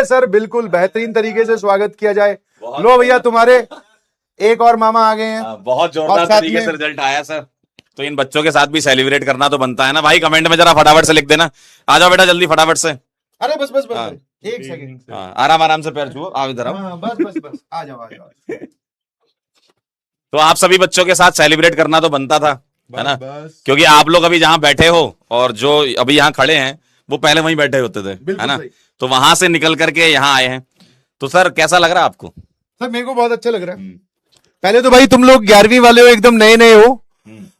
अरे सर बिल्कुल बेहतरीन तरीके से स्वागत किया जाए। लो भैया तुम्हारे एक और मामा आ गए हैं। बहुत जोरदार तरीके से रिजल्ट आया सर। तो इन बच्चों के साथ भी सेलिब्रेट करना तो बनता है ना भाई। कमेंट में जरा फटाफट से लिख देना। आ जाओ बेटा जल्दी फटाफट से। अरे बस बस बस एक सेकंड, आराम आराम से पैर छुओ। आओ इधर आओ। बस बस बस आ जाओ आ जाओ। तो आप सभी बच्चों के साथ सेलिब्रेट करना तो बनता था, है ना? क्योंकि आप लोग अभी जहां बैठे हो और जो अभी यहाँ खड़े हैं वो पहले वहीं बैठे होते थे, है ना? तो वहां से निकल करके यहाँ आए हैं। तो सर कैसा लग रहा है आपको? सर मेरे को बहुत अच्छा लग रहा है। पहले तो भाई तुम लोग 11वीं वाले हो, एकदम नए नए हो,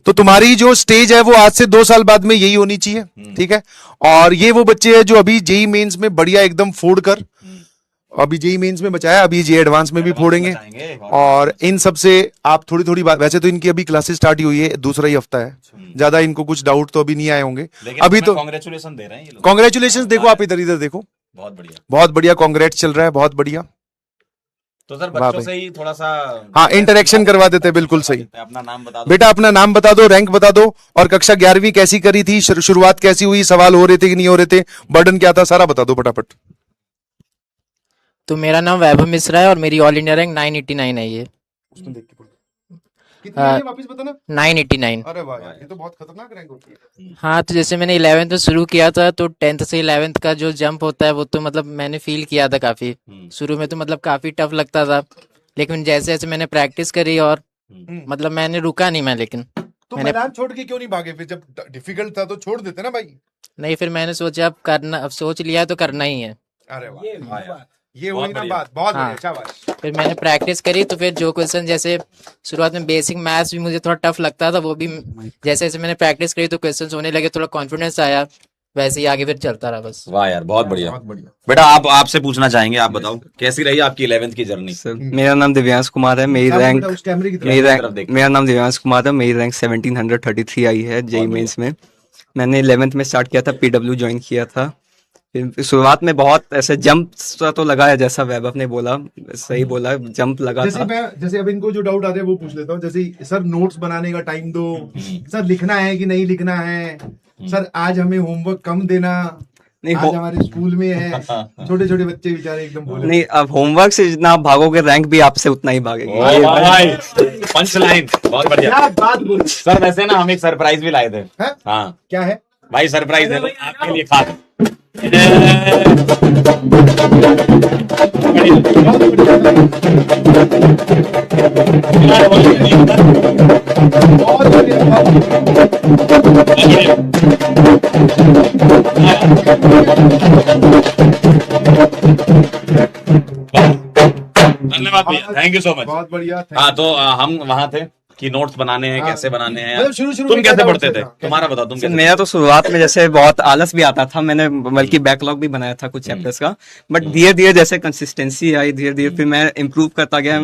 तो तुम्हारी जो स्टेज है वो आज से 2 साल बाद में यही होनी चाहिए, ठीक है? और ये वो बच्चे हैं जो अभी जेई मेंस में बढ़िया एकदम फोड़ कर, अभी जेई मेंस में बचाया, अभी जे एडवांस में भी फोड़ेंगे। और इन सब से आप थोड़ी थोड़ी बात, वैसे तो इनकी अभी क्लासेस स्टार्ट ही हुई है, दूसरा ही हफ्ता है, ज्यादा इनको कुछ डाउट तो अभी नहीं आए होंगे। अभी तो कांग्रेचुलेशन दे रहे हैं ये लोग। कांग्रेचुलेशन। देखो आप इधर इधर देखो, बहुत बढ़िया बहुत बढ़िया कांग्रेट चल रहा है, बहुत बढ़िया। तो सर बच्चों से ही थोड़ा सा हाँ इंटरेक्शन करवा देते हैं, बिल्कुल सही। अपना नाम बता दो बेटा, अपना नाम बता दो, रैंक बता दो, और कक्षा 11वीं कैसी करी थी, शुरुआत कैसी हुई, सवाल हो रहे थे कि नहीं हो रहे थे, बर्डन क्या था, सारा बता दो फटाफट। तो मेरा नाम वैभव मिश्रा है और मेरी ऑल इंडिया रैंक 989 है। ये कितनी है वापस बताना? 989। अरे वाह यार, ये तो बहुत खतरनाक रैंक होती है। हाँ, तो जैसे मैंने 11th में शुरू किया था तो 10th से 11th का जो जंप होता है वो तो मतलब मैंने फील किया था काफी। शुरू में तो मतलब काफी टफ लगता था, लेकिन जैसे जैसे मैंने प्रैक्टिस करी और मतलब मैंने रुका नहीं मैं, लेकिन तो मैदान छोड़ के क्यों नहीं भागे फिर? जब डिफिकल्ट था तो छोड़ देते ना भाई। नहीं, फिर मैंने सोचा अब करना, अब सोच लिया तो करना ही है। अरे वाह, ये हुई ना बात, बहुत बढ़िया, शाबाश। फिर मैंने प्रैक्टिस करी तो फिर जो क्वेश्चन, जैसे शुरुआत में बेसिक मैथ्स भी मुझे थोड़ा टफ लगता था, वो भी जैसे जैसे मैंने प्रैक्टिस करी तो क्वेश्चंस होने लगे, थोड़ा कॉन्फिडेंस आया, वैसे ही आगे फिर चलता रहा बस। वाह यार, बहुत बढ़िया। बेटा आप आपसे पूछना चाहेंगे, आप बताओ कैसी रही आपकी 11th की जर्नी? सर मेरा नाम दिव्यांश कुमार है। मेरा नाम दिव्यांश कुमार है। मेरी रैंक 1733 आई है जेई मेंस में। मैंने 11th में स्टार्ट किया था, पीडब्ल्यू ज्वाइन किया था। फिर शुरुआत में बहुत ऐसे जंप तो लगाया, जैसा वैभव ने बोला, सही बोला, जंप लगा था। जैसे अब इनको जो डाउट आते हैं वो पूछ लेता हूँ। जैसे सर नोट्स बनाने का टाइम दो, सर लिखना है कि नहीं लिखना है, सर आज हमें होमवर्क कम देना, नहीं आज हमारे स्कूल में है, छोटे छोटे बच्चे बेचारे एकदम बोले नहीं, अब होमवर्क से जितना आप भागोगे रैंक भी आपसे उतना ही भागेगी। पंच लाइन, बहुत बढ़िया बात बोल। सर। वैसे ना हम एक सरप्राइज भी लाए थे। हाँ क्या है भाई? सरप्राइज है आपके लिए खास। धन्यवाद भैया, थैंक यू सो मच। बहुत बढ़िया। हाँ तो हम वहां थे कि नोट्स बनाने हैं, कैसे बनाने हैं। मतलब शुरू तुम कैसे पढ़ते थे? तुम्हारा बताओ, तुम कैसे? मेरा तो शुरुआत में जैसे बहुत आलस भी आता था, मैंने बल्कि बैकलॉग भी बनाया था कुछ चैप्टर्स का, बट धीरे धीरे जैसे कंसिस्टेंसी आई, धीरे धीरे फिर मैं इम्प्रूव करता गया।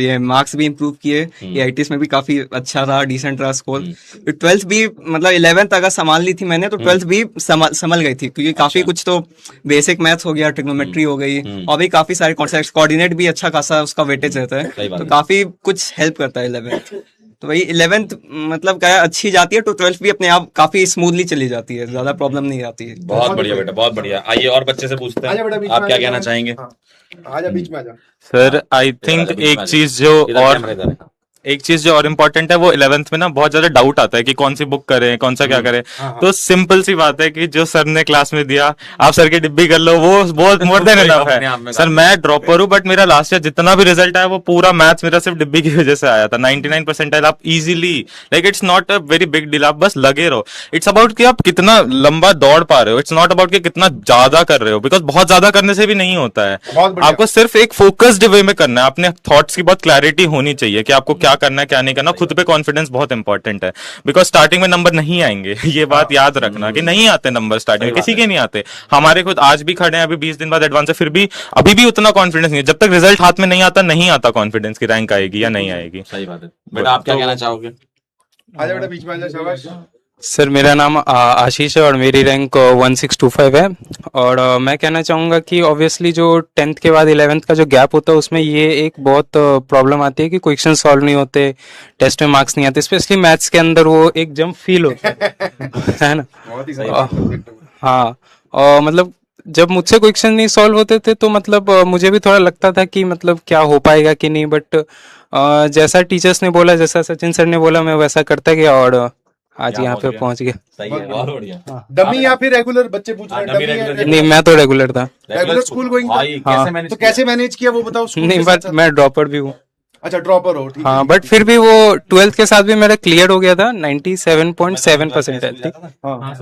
ये मार्क्स भी इम्प्रूव किए, AITs में भी काफी अच्छा रहा, डिसेंट रहा स्कोर। 12th भी मतलब 11th अगर संभाल ली थी मैंने, तो 12th भी संभल गई थी, क्योंकि काफी कुछ तो बेसिक मैथ्स हो गया, ट्रिग्नोमेट्री हो गई, और भी काफी सारे कॉन्सेप्ट्स, कोऑर्डिनेट भी अच्छा खासा उसका वेटेज रहता है, तो काफी कुछ हेल्प करता है 11th। तो वही 11th मतलब क्या अच्छी जाती है, तो 12th भी अपने आप काफी स्मूथली चली जाती है, ज्यादा प्रॉब्लम नहीं आती है। बहुत बढ़िया बेटा, बहुत बढ़िया। आइए और बच्चे से पूछते हैं, आप क्या कहना चाहेंगे? आजा बीच में आजा। सर आई थिंक एक चीज जो और इम्पोर्टेंट है वो 11th में ना बहुत ज्यादा डाउट आता है कि कौन सी बुक करें, कौन सा क्या करें। तो सिंपल सी बात है कि जो सर ने क्लास में दिया, आप सर की डिब्बी कर लो, वो बहुत मोर देन इनफ है। सर मैं ड्रॉपर हूँ, बट मेरा लास्ट ईयर जितना भी रिजल्ट आया वो पूरा मैथ्स मेरा सिर्फ डिब्बी की वजह से आया था। 99 परसेंटाइल आप easily, like it's not a very big deal, आप बस लगे रहो। इट्स अबाउट कि आप कितना लंबा दौड़ पा रहे हो, इट्स नॉट अबाउट कि कितना ज्यादा कर रहे हो, बिकॉज बहुत ज्यादा करने से भी नहीं होता है। आपको सिर्फ एक फोकस्ड वे में करना है, अपने थॉट्स की बहुत क्लैरिटी होनी चाहिए कि आपको क्या करना है क्या नहीं करना। खुद पे कॉन्फिडेंस बहुत इंपॉर्टेंट है, बिकॉज स्टार्टिंग में नंबर नहीं आएंगे, ये बात याद रखना कि नहीं आते नंबर स्टार्टिंग में, किसी के नहीं आते। हमारे खुद आज भी खड़े हैं, अभी 20 दिन बाद एडवांस है, फिर भी अभी भी उतना कॉन्फिडेंस नहीं है। जब तक रिजल्ट हाथ में नहीं आता कॉन्फिडेंस की रैंक आएगी या नहीं आएगी। सही बात है बेटा, आप क्या कहना चाहोगे? आजा बेटा बीच में आजा, शाबाश। सर मेरा नाम आशीष है और मेरी रैंक 1625 है। और मैं कहना चाहूँगा कि ऑब्वियसली जो 10th के बाद 11th का जो गैप होता है उसमें ये एक बहुत प्रॉब्लम आती है कि क्वेश्चन सॉल्व नहीं होते, टेस्ट में मार्क्स नहीं आते, स्पेशली मैथ्स के अंदर वो एक जंप फील होता है ना। बहुत ही सही। हाँ, और मतलब जब मुझसे क्वेश्चन नहीं सॉल्व होते थे तो मतलब मुझे भी थोड़ा लगता था कि मतलब क्या हो पाएगा कि नहीं, बट जैसा टीचर्स ने बोला, जैसा सचिन सर ने बोला, मैं वैसा करता गया और आज यहाँ पे पहुंच गया। सही है, बहुत बढ़िया। डमी या फिर रेगुलर बच्चे पूछ रहे हैं? डमी, डमी या रेगुलर। नहीं, मैं तो रेगुलर था। रेगुलर स्कूल गोइंग भाई हाँ। कैसे मैनेज तो कैसे मैनेज किया वो बताओ? स्कूल नहीं, के बट साथ-साथ? मैं ड्रॉपर भी हूँ। अच्छा, ड्रॉपर हो, ठीक है। हाँ, बट फिर भी वो 12th के साथ भी मेरा क्लियर हो गया था, 97.7% थी,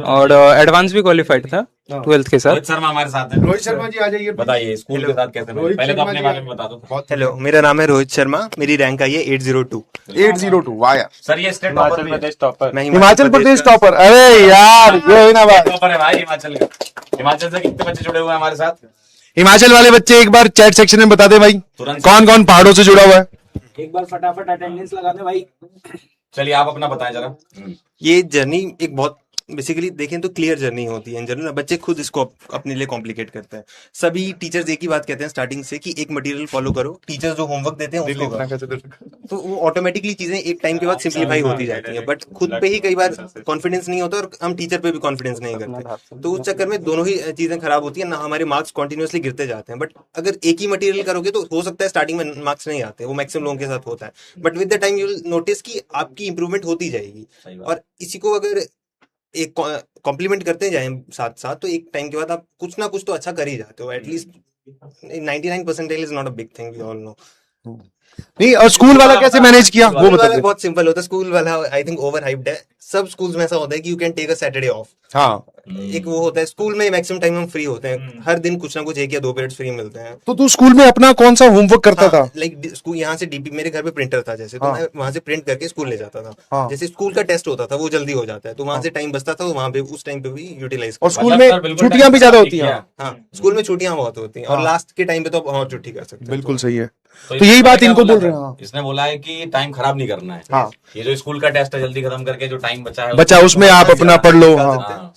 और एडवांस भी क्वालिफाइड था 12th के साथ। रोहित शर्मा हमारे साथ है। रोहित शर्मा जी आ जाइए। बताइए स्कूल के साथ कैसे मैनेज? रोहित पहले तो शर्मा अपने जी बारे आए। में बता दो। हेलो, मेरा नाम है रोहित शर्मा, मेरी रैंक आई है 802। 802, वाह यार। सर ये स्टेट टॉपर भी है। मैं हिमाचल प्रदेश टॉपर, अरे यार ये है ना बात। टॉपर है भाई हिमाचल का। हिमाचल से कितने बच्चे जुड़े हुए हैं हमारे साथ? हिमाचल वाले बच्चे एक बार चैट सेक्शन में बता दे भाई, तुरंत। कौन कौन पहाड़ों से जुड़ा हुआ है? एक बार फटाफट अटेंडेंस लगा दे भाई। चलिए आप अपना बताएं जरा। ये जर्नी एक बहुत बेसिकली देखें तो क्लियर जर्नी होती है इन जनरल। बच्चे खुद इसको अपने लिए कॉम्प्लिकेट करते हैं। सभी टीचर्स एक ही बात कहते हैं स्टार्टिंग से कि एक मटेरियल फॉलो करो, टीचर्स जो होमवर्क देते हैं उसको करो, तो वो ऑटोमेटिकली चीजें एक टाइम के बाद सिंप्लीफाई होती जाती हैं। बट खुद पे ही कई बार कॉन्फिडेंस नहीं होता और हम टीचर पे भी कॉन्फिडेंस नहीं करते, तो उस चक्कर में दोनों ही चीजें खराब होती है ना। हमारे मार्क्स कॉन्टिन्यूसली गिरते जाते हैं। बट अगर एक ही मटेरियल करोगे तो हो सकता है स्टार्टिंग में मार्क्स नहीं आते, वो मैक्सिमम लोगों के साथ होता है। But with the time you will notice कि आपकी इंप्रूवमेंट होती जाएगी। और इसी को अगर एक कॉम्प्लीमेंट करते जाएं साथ साथ, तो एक टाइम के बाद आप कुछ ना कुछ तो अच्छा कर ही जाते हो। At least 99% is not a big thing, we all know. नहीं, और स्कूल वाला कैसे मैनेज किया वो स्कूल बता वाला दे। बहुत सिंपल होता है। स्कूल वाला आई थिंक ओवर हाइप्ड है। सब स्कूल्स में ऐसा होता है कि you can take a Saturday off. हाँ, एक वो होता है स्कूल में मैक्सिमम टाइम हम फ्री होते हैं, हर दिन कुछ ना कुछ 1 या 2 पीरियड्स फ्री मिलते हैं। तो तू स्कूल में अपना कौन सा होमवर्क करता था? लाइक स्कूल यहाँ से डीपी, मेरे घर पे प्रिंटर था जैसे, तो हाँ। मैं वहां से प्रिंट करके स्कूल ले जाता था। हाँ। जैसे स्कूल का टेस्ट होता था वो जल्दी हो जाता है, तो वहां से टाइम बचता था, तो वहां पे उस टाइम पे भी यूटिलाइज। और स्कूल मतलब सर में बिल्कुल छुट्टियां भी टाइम ज्यादा से होती हैं। किया। हाँ, स्कूल में छुट्टियां बहुत होती हैं और हाँ। लास्ट के टाइम पे तो आप और छुट्टी कर सकते हैं। बिल्कुल सही है। तो इसने यही बात क्या इनको बोला बोल रहे सर? हैं। हाँ। इसने बोला है कि टाइम खराब नहीं करना है। हाँ। ये जो स्कूल का टेस्ट है जल्दी खत्म करके जो टाइम बचा है बचा उसमें आप अपना पढ़ लो। हाँ। हाँ।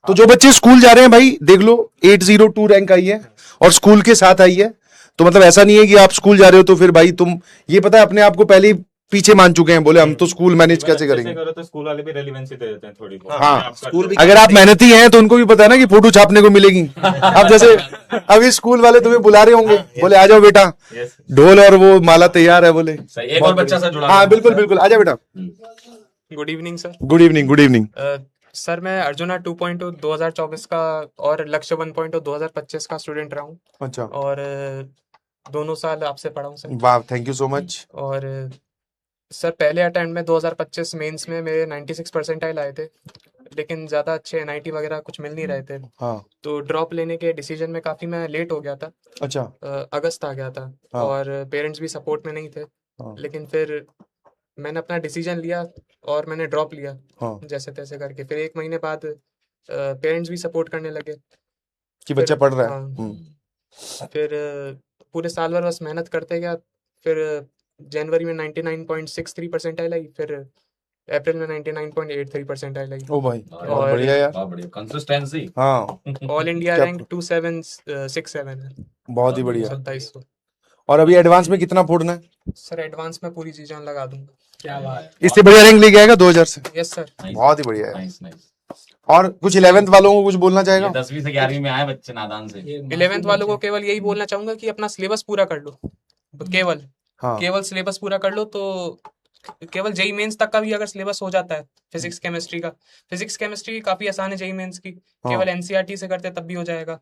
तो जो बच्चे स्कूल जा रहे हैं भाई देख लो, 802 रैंक आई है और स्कूल के साथ आई है। तो मतलब ऐसा नहीं है कि आप स्कूल जा रहे हो तो फिर भाई तुम, ये पता है अपने आप को पहले ही पीछे मान चुके हैं, बोले हम तो स्कूल मैनेज कैसे करेंगे। करो तो स्कूल वाले भी रेलेवेंसी दे देते हैं थोड़ी बहुत। हाँ, स्कूल भी अगर आप मेहनती हैं तो उनको भी पता है ना कि फोटो छापने को मिलेगी। अब जैसे अभी स्कूल वाले तुम्हें बुला रहे होंगे, बोले आ जाओ बेटा, ढोल और वो माला तैयार है, बोले सही। एक और बच्चा सर जुड़ा हाँ हुआ बिल्कुल बिल्कुल, आ जाओ बेटा। Good evening sir. Good evening, good evening. Sir मैं अर्जुना 2.0 2024 का और लक्ष्य 1.0 2025 का स्टूडेंट रहा हूँ अच्छा, और दोनों साल आपसे पढ़ा हूँ सर। वाह, थैंक यू सो मच। और सर पहले अटेम्प्ट में 2025 मेंस में मेरे 96 परसेंटाइल आए थे, लेकिन ज़्यादा अच्छे NIT वगैरह कुछ मिल नहीं रहे थे, हाँ, तो ड्रॉप लेने के डिसीजन में काफ़ी मैं लेट हो गया था। अच्छा, अगस्त आ गया था हाँ। और पेरेंट्स भी सपोर्ट में नहीं थे, हाँ। लेकिन फिर मैंने अपना डिसीजन लिया और मैंने ड्रॉप लिया हाँ, जैसे तैसे करके। फिर 1 महीने बाद पेरेंट्स भी सपोर्ट करने लगे। कि बच्चा फिर पढ़ रहा है। हाँ, फिर पूरे साल भर बस मेहनत करते गया। फिर जनवरी में 99.63 परसेंटाइल आई, फिर अप्रैल में 99.83 परसेंटाइल आई। ओ भाई, बहुत और- बढ़िया यार। बहुत बढ़िया कंसिस्टेंसी। हाँ, ऑल इंडिया क्या रैंक 2767 है, बहुत ही बढ़िया। 2700। और अभी एडवांस में कितना फोड़ना है? सर एडवांस में पूरी चीजें लगा दूंगा। क्या बात। इससे बढ़िया रैंक लेके आएगा 2000 से। Yes sir. बहुत ही बढ़िया है। Nice nice. और कुछ 11th वालों को कुछ बोलना ये चाहेगा? 10वीं से 11वीं में आए बच्चे नादान से। 11th वालों को केवल यही बोलना चाहूंगा कि अपना सिलेबस पूरा कर लो। केवल हाँ, केवल सिलेबस पूरा कर लो तो केवल जेई मेंस तक का भी अगर सिलेबस हो जाता है फिजिक्स केमिस्ट्री का, फिजिक्स केमिस्ट्री काफी आसान है जेई मेंस की, केवल एनसीईआरटी से करते तब भी हो जाएगा।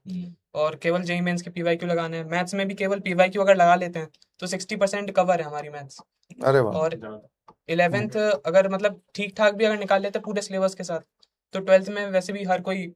और केवल जेई मेंस के पीवाईक्यू लगाने हैं। मैथ्स में भी केवल पीवाईक्यू अगर लगा लेते हैं तो 60% कवर है हमारी मैथ्स। अरे वाह, और 11th अगर मतलब ठीक ठाक भी अगर निकाल लेते हैं पूरे सिलेबस के साथ, तो 12th में वैसे भी हर कोई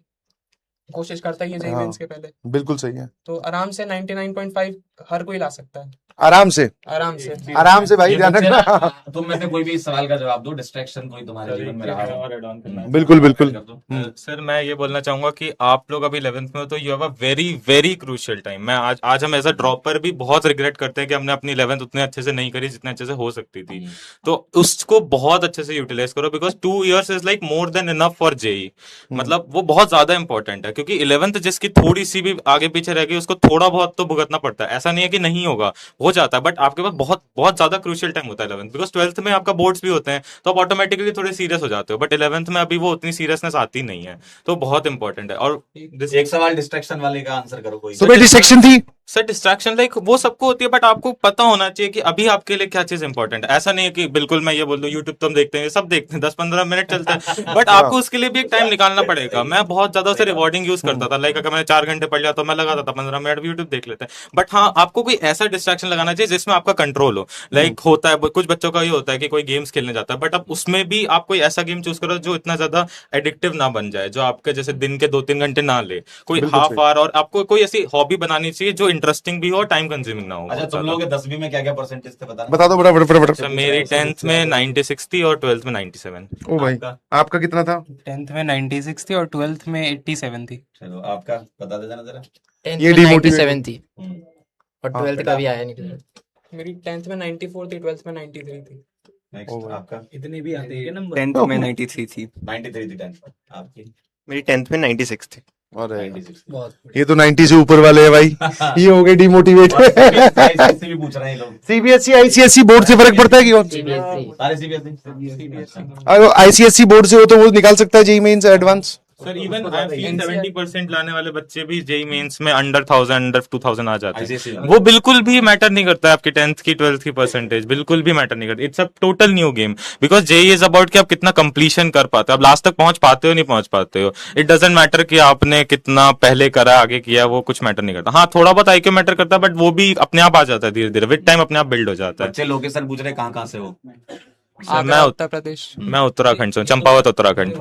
कोशिश करता ही है जेई हाँ। मेंस के पहले, बिल्कुल सही है। तो आराम से 99.5 हर कोई ला सकता है, आराम से, आराम से। आराम से भाई, ये ध्यान बच्चे रखना। ना, तुम में से कोई भी इस सवाल का जवाब दो, डिस्ट्रैक्शन कोई तुम्हारे जीवन में रहा हो। और एड ऑन करना है। बिल्कुल बिल्कुल। कर दो। सर मैं ये बोलना चाहूंगा कि आप लोग अभी 11th में हो तो you have a very very crucial time. मैं आज हम एज अ ड्रॉपर भी बहुत रिग्रेट करते हैं कि हमने अपनी 11th उतने अच्छे से नहीं करी जितने अच्छे से हो सकती थी। तो उसको बहुत अच्छे से यूटिलाइज करो, because 2 years is like more than enough for JEE. मतलब वो बहुत ज्यादा इंपॉर्टेंट है, क्योंकि 11th जिसकी थोड़ी सी भी आगे पीछे रह गई उसको थोड़ा बहुत तो भुगतना पड़ता है। ऐसा नहीं है कि नहीं होगा, हो जाता है, बट आपके पास बहुत बहुत ज्यादा क्रूशियल टाइम होता है 11th, बिकॉज 12th में आपका बोर्ड्स भी होते हैं, तो आप ऑटोमेटिकली थोड़े सीरियस हो जाते हो, बट 11th में अभी वो उतनी सीरियसनेस आती नहीं है, तो बहुत इंपॉर्टेंट है। और एक सवाल डिस्ट्रैक्शन वाले का आंसर करो कोई। तो भाई डिस्ट्रैक्शन थी। सर डिस्ट्रैक्शन लाइक वो सबको होती है, बट आपको पता होना चाहिए कि अभी आपके लिए क्या चीज इंपॉर्टेंट है। ऐसा नहीं है कि बिल्कुल मैं ये बोल दूं यूट्यूब तो हम देखते हैं, सब देखते हैं, 10-15 मिनट चलता है, बट आपको उसके लिए भी एक टाइम निकालना पड़ेगा। मैं बहुत ज्यादा उसे रिवॉर्डिंग यूज करता था, लाइक अगर मैंने 4 घंटे पढ़ लिया तो मैं लगाता था 15 मिनट यूट्यूब देख लेते हैं, बट हाँ आपको कोई ऐसा डिस्ट्रैक्शन लगाना चाहिए जिसमें आपका कंट्रोल हो। लाइक होता है कुछ बच्चों का ये होता है कि कोई गेम्स खेलने जाता है, बट अब उसमें भी आप कोई ऐसा गेम चूज करो जो इतना ज्यादा एडिक्टिव ना बन जाए, जो आपके जैसे दिन के 2-3 घंटे ना ले, कोई हाफ आवर, और आपको कोई ऐसी हॉबी बनानी चाहिए जो इंटरेस्टिंग भी हो, टाइम कंज्यूमिंग ना हो। अच्छा तुम लोगों के 10वीं में क्या क्या परसेंटेज थे बता दो बड़ा बड़ा। सर मेरी 10th में 96 थी और 12th में 97। ओ भाई आपका कितना था? 10th में 96 थी और 12th में 87 थी। चलो आपका बता देना जरा। 10th ये में demotivate 97 थी और 12th का भी आया नहीं रिजल्ट। मेरी 10th में 94 थी, 12th में 93 थी। नेक्स्ट आपका? इतने भी आते हैं नंबर। 10th में 93 थी। 93 थी 10th में। आपकी? मेरी 10th में 96 थी। अरे 96 बहुत ये तो 90 से ऊपर वाले हैं भाई। ये हो गए डिमोटिवेट। ICSE भी पूछ रहे हैं लोग। सीबीएसई आईसीएसई बोर्ड से फर्क पड़ता है कि कौन? सीबीएसई सारे CBSE। अगर आईसीएसई बोर्ड से हो तो वो निकाल सकता है JEE mains advanced. Sir even I feel 70% लाने वाले बच्चे भी जेई मेंस में अंडर 1000 अंडर 2000 आ जाते ICSE हैं। वो बिल्कुल भी मैटर नहीं करता है आपकी 10th की 12th की परसेंटेज, बिल्कुल भी मैटर नहीं करती। It's a total new game, because JEE is about कि आप कितना कंप्लीशन कर पाते हो, आप लास्ट तक पहुंच पाते हो नहीं पहुंच पाते हो। इट डजंट मैटर कि आपने कितना पहले करा आगे किया, वो कुछ मैटर नहीं करता। हाँ थोड़ा बहुत आईक्यू मैटर करता है, बट वो भी अपने आप आ जाता है धीरे धीरे, विद टाइम अपने आप बिल्ड हो जाता है। बच्चे लोकेशन पूछ रहे कहाँ कहाँ से हो? सर मैं उत्तर प्रदेश। मैं उत्तराखंड से हूँ, चंपावत उत्तराखंड।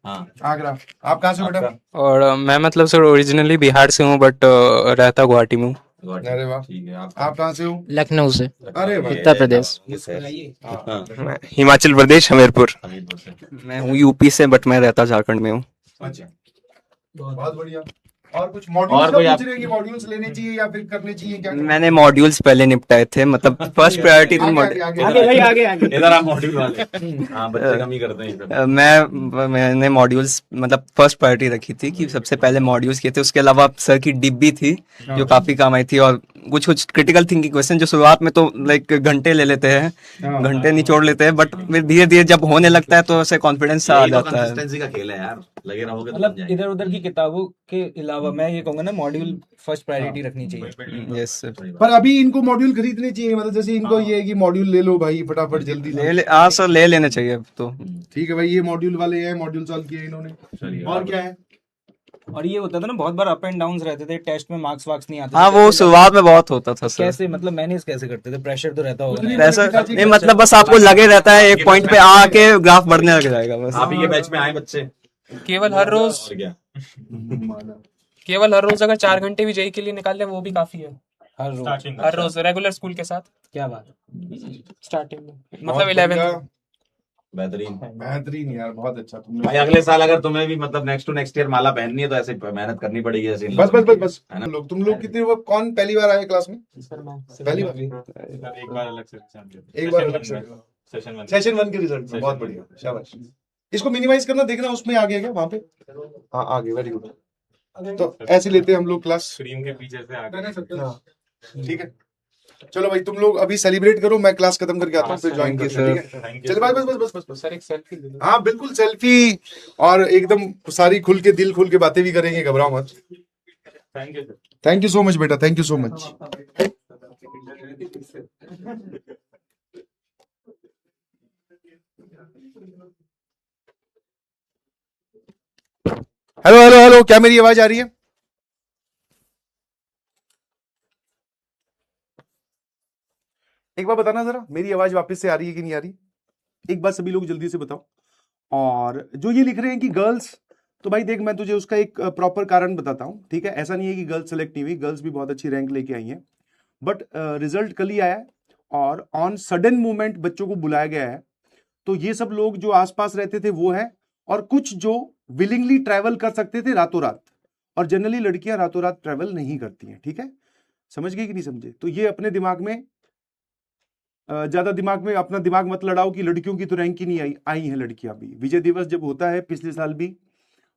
हाँ आगरा। आप कहाँ से हो बेटा? और मैं मतलब सर ओरिजिनली बिहार से हूँ, बट रहता गुवाहाटी में हूँ। अरे वाह। ठीक है आप कहाँ से हो? लखनऊ से। अरे वाह। उत्तर प्रदेश। मैं हिमाचल प्रदेश हमीरपुर। हमीरपुर से। मैं हूँ यूपी से, बट मैं रहता झारखंड में हूँ। अच्छा बहुत बढ़िया। और कुछ मॉड्यूल्स और का कोई पूछ आप- रहे हैं कि मॉड्यूल्स लेने चाहिए या फिर करने चाहिए क्या? मैंने मॉड्यूल्स पहले निपटाए थे, मतलब फर्स्ट प्रायोरिटी आगे, आगे, आगे भाई आगे आगे। इधर आप मॉड्यूल वाले। हाँ बच्चे कम ही करते हैं ये सब। मैंने मॉड्यूल्स मतलब फर्स्ट प्रायोरिटी रखी थी कि सबसे पहले मॉड्यूल्स किए थे। उसके अलावा सर की डिब्बी थी जो काफी काम आई थी, और कुछ कुछ क्रिटिकल थिंकिंग क्वेश्चन जो शुरुआत में तो लाइक घंटे ले लेते हैं, घंटे निचोड़ लेते हैं, बट फिर धीरे धीरे जब होने लगता है तो ऐसे कॉन्फिडेंस आ यही तो जाता है। कंसिस्टेंसी का खेल है यार, लगे रहोगे तो बन मतलब जाएंगे। इधर उधर की किताबों के अलावा मैं ये कहूंगा ना, मॉड्यूल फर्स्ट प्रायोरिटी रखनी चाहिए। Yes sir. पर अभी इनको मॉड्यूल खरीदने चाहिए, मतलब जैसे इनको ये है कि मॉड्यूल ले लो भाई फटाफट जल्दी से। हाँ सर ले लेने चाहिए अब तो। ठीक है भाई, ये मॉड्यूल वाले हैं, मॉड्यूल सॉल्व किए इन्होंने। और क्या है? और ये होता था ना, बहुत बार अप एंड डाउन्स रहते थे, टेस्ट में मार्क्स वार्क्स नहीं आते हाँ थे। वो शुरुआत में बहुत होता था सर। कैसे मतलब मैनेज कैसे करते थे? प्रेशर तो रहता होगा ना। ऐसा नहीं, मतलब बस आपको लगे रहता है एक पॉइंट पे आके ग्राफ बढ़ने लग जाएगा बस। आप ही के बैच में आए बच्चे केवल हर रोज और क्या? अगर 4 घंटे भी जेई के लिए निकाल ले वो भी काफी है। हर रोज रेगुलर स्कूल के साथ क्या बात है। स्टार्टिंग में, मतलब 11th। बेहतरीन। बेहतरीन यार, बहुत अच्छा तुमने। भाई अगले साल अगर तुम्हें भी मतलब नेक्स्ट टू नेक्स्ट ईयर माला पहननी है तो ऐसे मेहनत करनी पड़ेगी ऐसे। बस बस बस बस है ना? तुम लोग कितने वो कौन पहली बार आए क्लास में? पहली बार। एक बार अलग से एक बार अलग से सेशन 1 के रिजल्ट में। बहुत बढ़िया, शाबाश। इसको मिनिमाइज करना, देखना उसमें आ गया क्या वहां पे? हाँ आ गया, वेरी गुड। तो ऐसे लेते हैं हम लोग क्लास। स्क्रीन के पीछे से आगे। हाँ, ठीक है। चलो भाई तुम लोग अभी सेलिब्रेट करो, मैं क्लास खत्म करके आता हूँ फिर ज्वाइन करते हैं, ठीक है? चलो बस बस बस बस बस। सर एक सेल्फी ले लो। हाँ बिल्कुल, सेल्फी और एकदम सारी खुल के दिल खोल के बातें भी करेंगे, घबराओ मत। Thank you sir. Thank you so much बेटा, thank you so much. Hello hello hello, क्या मेरी आवाज आ रही है? एक बार बताना जरा, मेरी आवाज वापस से आ रही है कि नहीं आ रही? एक बार सभी लोग जल्दी से बताओ। और जो ये लिख रहे हैं कि गर्ल्स, तो भाई देख मैं तुझे उसका एक प्रॉपर कारण बताता हूँ, ठीक है? ऐसा नहीं है कि गर्ल्स सेलेक्ट नहीं हुई, गर्ल्स भी बहुत अच्छी रैंक लेके आई हैं, बट रिजल्ट कल ही आया है और ऑन सडन मूवमेंट बच्चों को बुलाया गया है। तो ये सब लोग जो आसपास रहते थे वो है, और कुछ जो विलिंगली ट्रैवल कर सकते थे रातों रात, और जनरली लड़कियां रातों रात ट्रैवल नहीं करती हैं, ठीक है? समझ गए कि नहीं समझे? तो ये अपने दिमाग में ज्यादा दिमाग में अपना दिमाग मत लड़ाओ कि लड़कियों की तो रैंक ही नहीं आई हैं लड़कियां भी। विजय दिवस जब होता है पिछले साल भी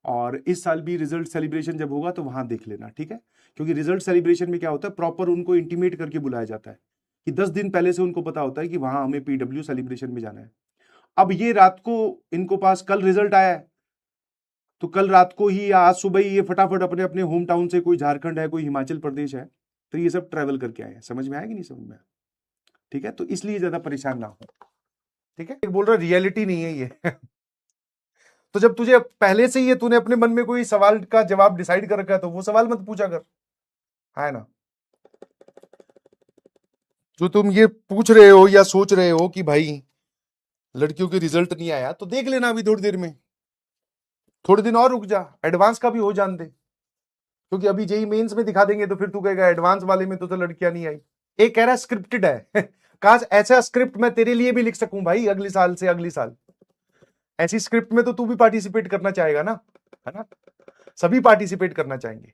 और इस साल भी रिजल्ट सेलिब्रेशन जब होगा तो वहां देख लेना, ठीक है? क्योंकि रिजल्ट सेलिब्रेशन में क्या होता है, प्रॉपर उनको इंटीमेट करके बुलाया जाता है कि 10 दिन पहले से उनको पता होता है कि वहां हमें पीडब्ल्यू सेलिब्रेशन में जाना है। अब ये रात को इनको पास कल रिजल्ट आया है, तो कल रात को ही या आज सुबह ही ये फटाफट अपने अपने होम टाउन से, कोई झारखंड है, कोई हिमाचल प्रदेश है, तो ये सब ट्रेवल करके आए हैं। समझ में आया कि नहीं समझ में आया? ठीक है, तो इसलिए ज्यादा परेशान ना हो। ठीक है, बोल रहा रियलिटी नहीं है ये तो जब तुझे पहले से ही तूने अपने मन में कोई सवाल का जवाब डिसाइड कर रखा है, तो वो सवाल मत पूछा कर, है ना। जो तुम ये पूछ रहे हो या सोच रहे हो कि भाई लड़कियों के रिजल्ट नहीं आया, तो देख लेना अभी थोड़ी देर में, थोड़े दिन और रुक जा, एडवांस का भी हो जान दे, क्योंकि अभी जेई मेंस में दिखा देंगे तो फिर तू कहेगा एडवांस वाले में तो लड़कियां नहीं आई। एक कह रहा है स्क्रिप्टेड है काश ऐसा स्क्रिप्ट मैं तेरे लिए भी लिख सकूं भाई, अगले साल से अगले साल ऐसी स्क्रिप्ट में तो तू भी पार्टिसिपेट करना चाहेगा ना, है ना। सभी पार्टिसिपेट करना चाहेंगे।